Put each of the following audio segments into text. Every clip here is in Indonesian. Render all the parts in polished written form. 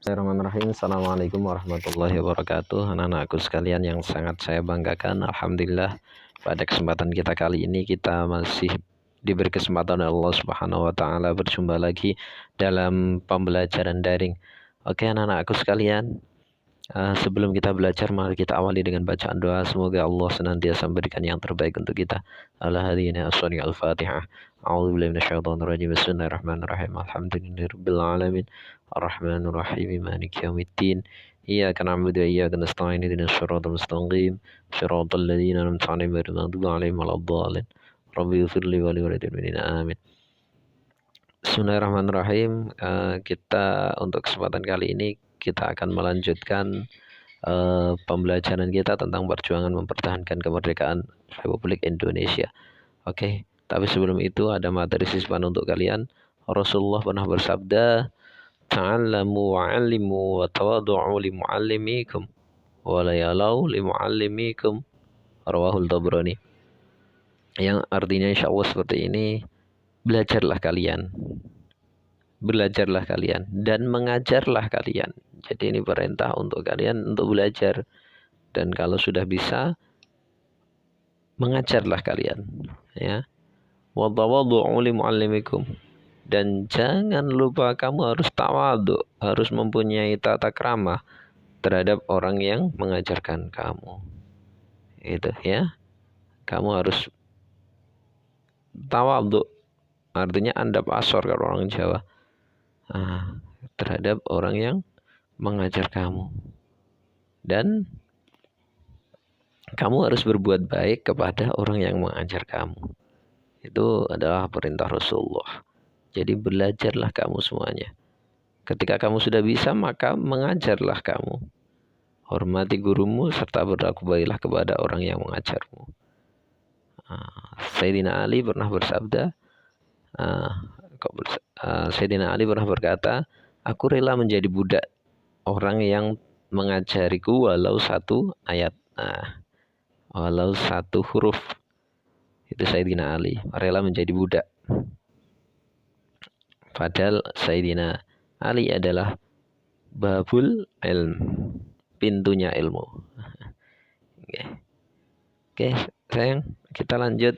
Bismillahirrahmanirrahim. Assalamualaikum warahmatullahi wabarakatuh. Anak-anakku sekalian yang sangat saya banggakan, alhamdulillah pada kesempatan kita kali ini kita masih diberi kesempatan oleh Allah Subhanahu wa taala berjumpa lagi dalam pembelajaran daring. Oke, anak-anakku sekalian, sebelum kita belajar, mari kita awali dengan bacaan doa. Semoga Allah senantiasa memberikan yang terbaik untuk kita. Al-Fatihah. A'udzubillahi minasyaitonirrajim. Bismillahirrahmanirrahim. Alhamdulillahirabbil alamin. Arrahmanirrahim. Maliki yaumiddin. Iyyaka na'budu wa iyyaka nasta'in. Ihdinas siratal mustaqim. Shiratal ladzina an'amta 'alaihim ghairil maghdubi 'alaihim waladdallin. Rabbi ighfirli wa li walidayya minna amin. Bismillahirrahmanirrahim. Kita untuk kesempatan kali ini kita akan melanjutkan pembelajaran kita tentang perjuangan mempertahankan kemerdekaan Republik Indonesia. Oke, tapi sebelum itu ada materi siswan untuk kalian. Rasulullah pernah bersabda, "Ta'allamu wa'allimu wa tawaddu'u li mu'allimikum wa la yalau li mu'allimikum." Rawahul Tabrani. Yang artinya insyaallah seperti ini, belajarlah kalian dan mengajarlah kalian. Jadi ini perintah untuk kalian untuk belajar, dan kalau sudah bisa, mengajarlah kalian, ya. Wa tawaddu'u li mu'allimikum, dan jangan lupa kamu harus tawadhu, harus mempunyai tata krama terhadap orang yang mengajarkan kamu. Itu ya. Kamu harus tawadhu, artinya andap asor kalau orang Jawa, terhadap orang yang mengajar kamu. Dan kamu harus berbuat baik kepada orang yang mengajar kamu. Itu adalah perintah Rasulullah. Jadi belajarlah kamu semuanya. Ketika kamu sudah bisa, maka mengajarlah kamu. Hormati gurumu serta berlaku baiklah kepada orang yang mengajarmu. Sayyidina Ali pernah bersabda, Sayyidina Ali pernah berkata, "Aku rela menjadi budak orang yang mengajariku walau satu ayat." Walau satu huruf. Itu Sayyidina Ali rela menjadi budak. Padahal Sayyidina Ali adalah babul ilm, pintunya ilmu. Oke, sayang, kita lanjut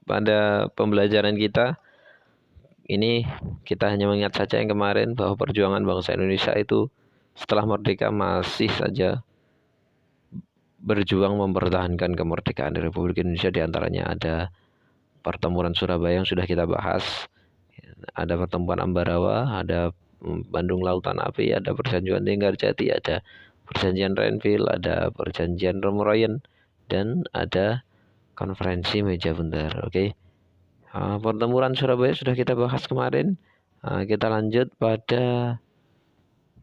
pada pembelajaran kita. Ini kita hanya mengingat saja yang kemarin, bahwa perjuangan bangsa Indonesia itu setelah merdeka masih saja berjuang mempertahankan kemerdekaan di Republik Indonesia. Di antaranya ada pertempuran Surabaya yang sudah kita bahas, ada pertempuran Ambarawa, ada Bandung Lautan Api, ada perjanjian Linggarjati, ada perjanjian Renville, ada perjanjian Romorayen, dan ada konferensi meja bundar. Oke. Pertempuran Surabaya sudah kita bahas kemarin. Kita lanjut pada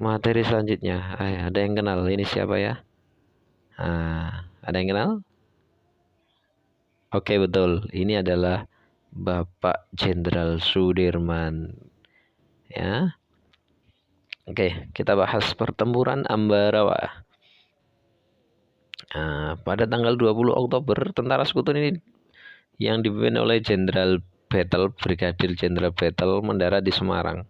materi selanjutnya. Ada yang kenal ini siapa ya? Ada yang kenal? Oke, betul. Ini adalah Bapak Jenderal Sudirman. Ya. Oke, kita bahas pertempuran Ambarawa. Pada tanggal 20 Oktober, tentara sekutu ini yang dipimpin oleh Jenderal Battle, Brigadir Jenderal Battle, mendarat di Semarang.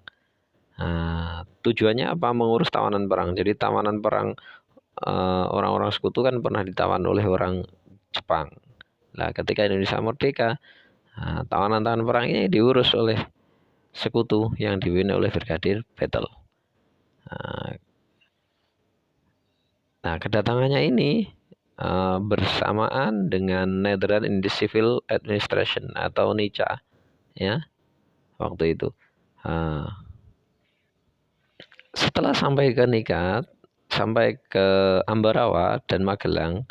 Tujuannya apa? Mengurus tawanan perang. Jadi tawanan perang orang-orang sekutu kan pernah ditawan oleh orang Jepang. Nah, ketika Indonesia merdeka, tawanan-tawanan perang ini diurus oleh sekutu yang dipimpin oleh Brigadir Battle. Nah, kedatangannya ini bersamaan dengan Netherlands in the Civil Administration atau NICA, ya, waktu itu. Setelah sampai ke NICA, sampai ke Ambarawa dan Magelang,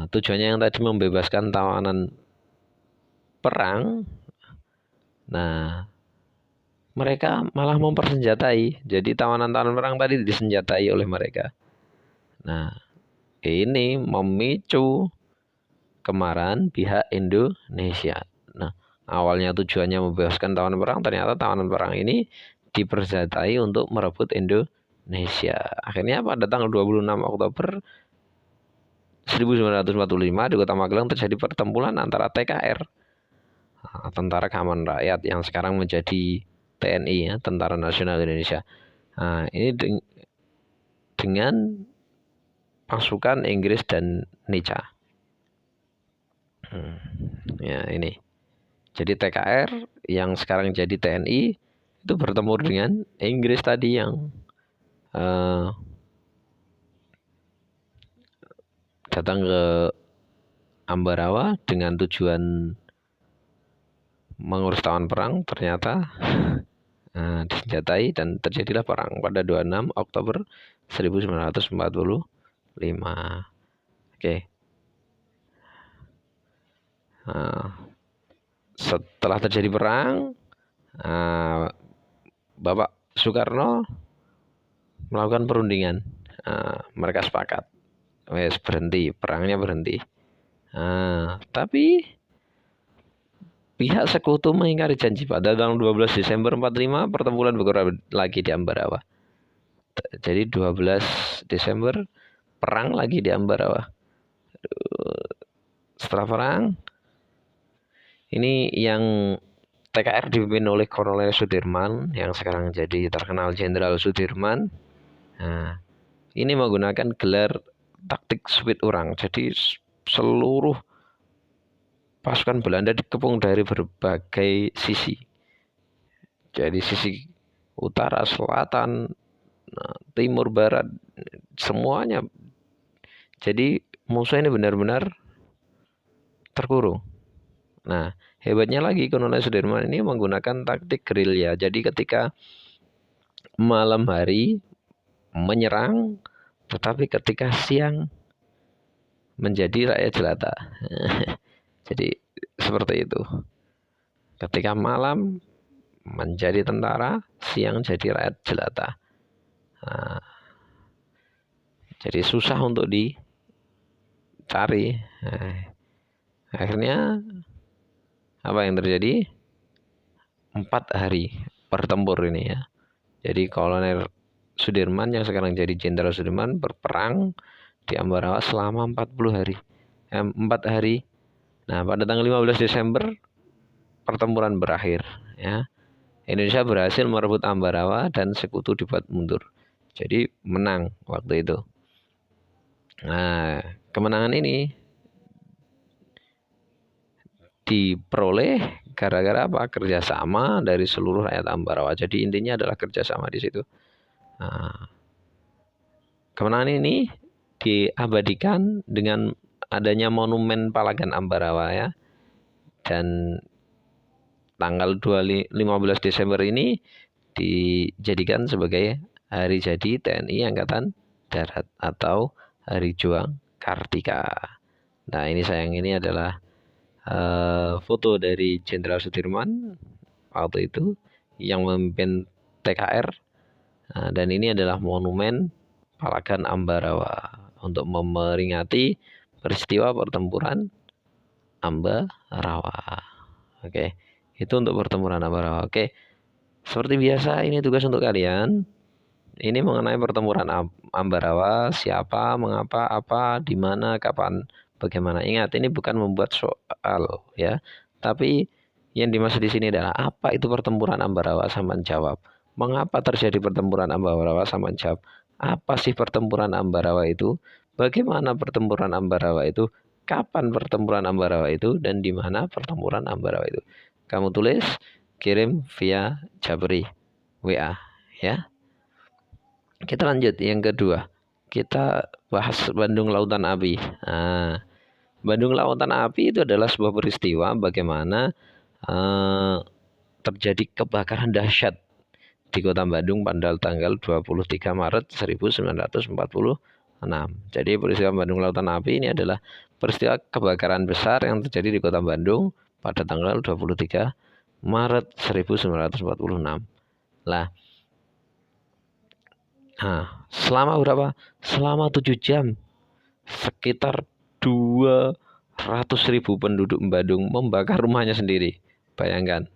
tujuannya yang tadi membebaskan tawanan perang. Nah, mereka malah mempersenjatai. Jadi tawanan-tawanan perang tadi disenjatai oleh mereka. Nah, ini memicu kemarahan pihak Indonesia. Nah, awalnya tujuannya membebaskan tawanan perang, ternyata tawanan perang ini dipersenjatai untuk merebut Indonesia. Akhirnya pada tanggal 26 Oktober 1945 di Kota Magelang terjadi pertempuran antara TKR, Tentara Keamanan Rakyat, yang sekarang menjadi TNI, ya, Tentara Nasional Indonesia, Nah, ini dengan pasukan Inggris dan Nica. Ya, ini. Jadi TKR yang sekarang jadi TNI itu bertemu dengan Inggris tadi yang datang ke Ambarawa dengan tujuan mengurus tawanan perang. Ternyata disenjatai dan terjadilah perang pada 26 Oktober 1945. Oke. Setelah terjadi perang, Bapak Soekarno melakukan perundingan. Mereka sepakat, wes berhenti, perangnya berhenti. Tapi pihak sekutu mengingkari janji pada tanggal 12 Desember 45 pertempuran bergerak lagi di Ambarawa. Jadi 12 Desember perang lagi di Ambarawa. Setelah perang, ini yang TKR dipimpin oleh Kolonel Sudirman yang sekarang jadi terkenal Jenderal Sudirman. Nah, ini menggunakan gelar taktik Sweet Orang. Jadi seluruh pasukan Belanda dikepung dari berbagai sisi. Jadi sisi utara, selatan, timur, barat, semuanya. Jadi musuh ini benar-benar terkurung. Nah, hebatnya lagi Kolonel Sudirman ini menggunakan taktik gerilya. Jadi ketika malam hari menyerang, tetapi ketika siang menjadi rakyat jelata. Jadi seperti itu. Ketika malam menjadi tentara, siang jadi rakyat jelata. Nah, jadi susah untuk dicari. Nah, akhirnya apa yang terjadi? 4 hari bertempur ini ya. Jadi Kolonel Sudirman yang sekarang jadi Jenderal Sudirman berperang di Ambarawa selama 40 hari. 4 hari. Nah, pada tanggal 15 Desember pertempuran berakhir ya. Indonesia berhasil merebut Ambarawa dan sekutu dibuat mundur. Jadi menang waktu itu. Nah, kemenangan ini diperoleh gara-gara apa? Kerjasama dari seluruh rakyat Ambarawa. Jadi intinya adalah kerjasama di situ. Nah, kemenangan ini diabadikan dengan adanya monumen Palagan Ambarawa ya. Dan tanggal 15 Desember ini dijadikan sebagai hari jadi TNI Angkatan Darat atau Hari Juang Kartika. Nah, ini sayang ini adalah foto dari Jenderal Sudirman waktu itu yang memimpin TKR. Dan ini adalah monumen Palagan Ambarawa untuk memperingati peristiwa pertempuran Ambarawa. Oke, itu untuk pertempuran Ambarawa. Oke, seperti biasa ini tugas untuk kalian. Ini mengenai pertempuran Ambarawa, siapa, mengapa, apa, di mana, kapan, bagaimana. Ingat, ini bukan membuat soal ya, tapi yang dimaksud di sini adalah apa itu pertempuran Ambarawa, sama jawab. Mengapa terjadi pertempuran Ambarawa, sama jawab. Apa sih pertempuran Ambarawa itu? Bagaimana pertempuran Ambarawa itu? Kapan pertempuran Ambarawa itu? Dan di mana pertempuran Ambarawa itu? Kamu tulis, kirim via Jabri WA ya. Kita lanjut yang kedua. Kita bahas Bandung Lautan Api. Nah, Bandung Lautan Api itu adalah sebuah peristiwa bagaimana terjadi kebakaran dahsyat di Kota Bandung pada tanggal 23 Maret 1946. Jadi peristiwa Bandung Lautan Api ini adalah peristiwa kebakaran besar yang terjadi di Kota Bandung pada tanggal 23 Maret 1946. Lah, selama berapa? Selama 7 jam, sekitar 200.000 penduduk Bandung membakar rumahnya sendiri. Bayangkan,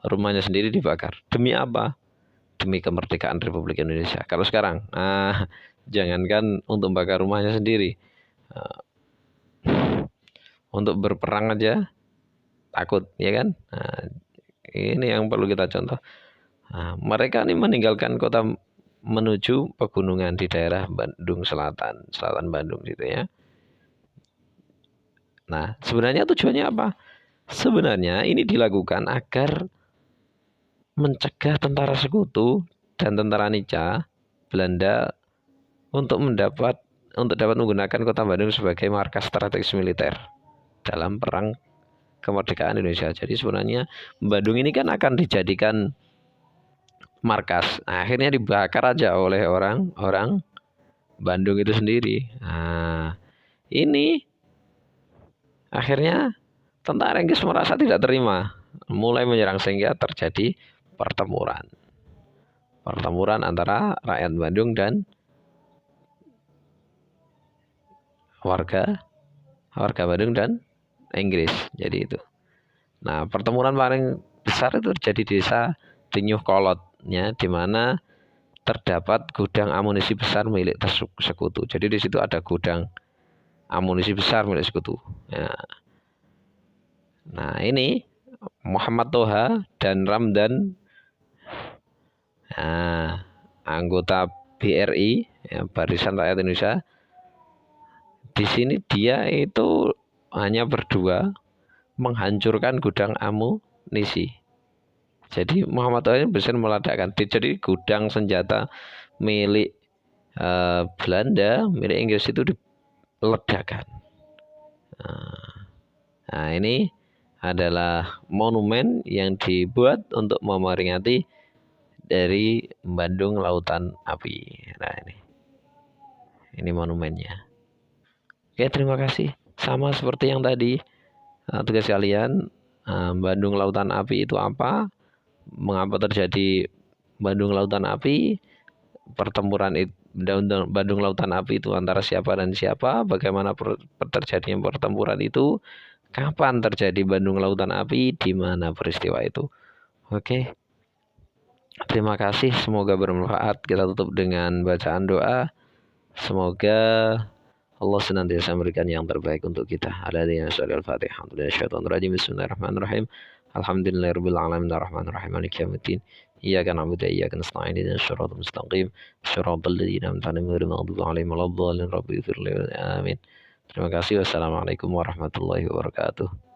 rumahnya sendiri dibakar. Demi apa? Demi kemerdekaan Republik Indonesia. Kalau sekarang, jangankan untuk membakar rumahnya sendiri, untuk berperang aja takut, ya kan? Ini yang perlu kita contoh. Nah, mereka ini meninggalkan kota menuju pegunungan di daerah Bandung Selatan, selatan Bandung gitu ya. Nah, sebenarnya tujuannya apa? Sebenarnya ini dilakukan agar mencegah tentara sekutu dan tentara Nica Belanda untuk dapat menggunakan kota Bandung sebagai markas strategis militer dalam perang kemerdekaan Indonesia. Jadi sebenarnya Bandung ini kan akan dijadikan markas. Nah, akhirnya dibakar aja oleh orang-orang Bandung itu sendiri. Nah, ini akhirnya tentara Inggris merasa tidak terima, mulai menyerang sehingga terjadi pertempuran. Pertempuran antara rakyat Bandung dan warga warga Bandung dan Inggris. Jadi itu. Nah, pertempuran paling besar itu terjadi di desa Denyuh Kolotnya, di mana terdapat gudang amunisi besar milik sekutu. Jadi di situ ada gudang amunisi besar milik sekutu. Nah, ini Muhammad Toha dan Ramdan, nah, anggota BRI, ya, Barisan Rakyat Indonesia. Di sini dia itu hanya berdua menghancurkan gudang amunisi. Jadi Muhammad Toha ini bisa meledakkan. Jadi gudang senjata milik Belanda, milik Inggris itu diledakkan. Nah, ini adalah monumen yang dibuat untuk memperingati dari Bandung Lautan Api. Nah, ini monumennya. Oke, terima kasih. Sama seperti yang tadi, tugas kalian, Bandung Lautan Api itu apa? Mengapa terjadi Bandung Lautan Api? Pertempuran Bandung Lautan Api itu antara siapa dan siapa? Bagaimana terjadinya pertempuran itu? Kapan terjadi Bandung Lautan Api? Di mana peristiwa itu? Oke. Terima kasih, semoga bermanfaat. Kita tutup dengan bacaan doa. Semoga Allah senantiasa memberikan yang terbaik untuk kita. Al-Fatihah. Bismillahirrahmanirrahim. Alhamdulillahirabbil alamin arrahmanirrahim maliki yaumiddin. Iyyaka na'budu wa iyyaka nasta'in ihdinas siratal mustaqim. Shiratal ladzina an'amta 'alaihim ghairil maghdubi alaihim waladdallin. Rabbi ighfir li. Amin. Terima kasih. Wassalamualaikum warahmatullahi wabarakatuh.